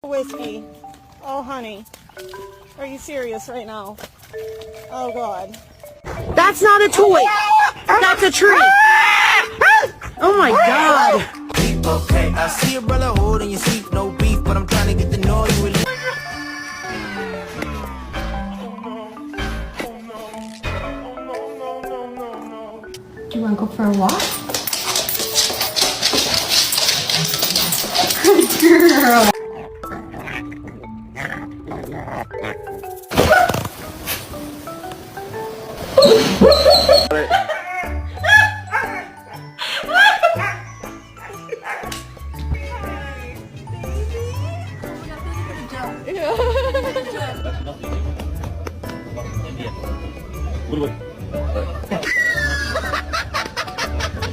Whiskey. Oh, honey. Are you serious right now? Oh, God. That's not a toy. That's a tree. Oh, my God. Okay, I see your brother holding your seat, no beef, but I'm trying to get to know you. Do you want to go for a walk? Good girl. Good.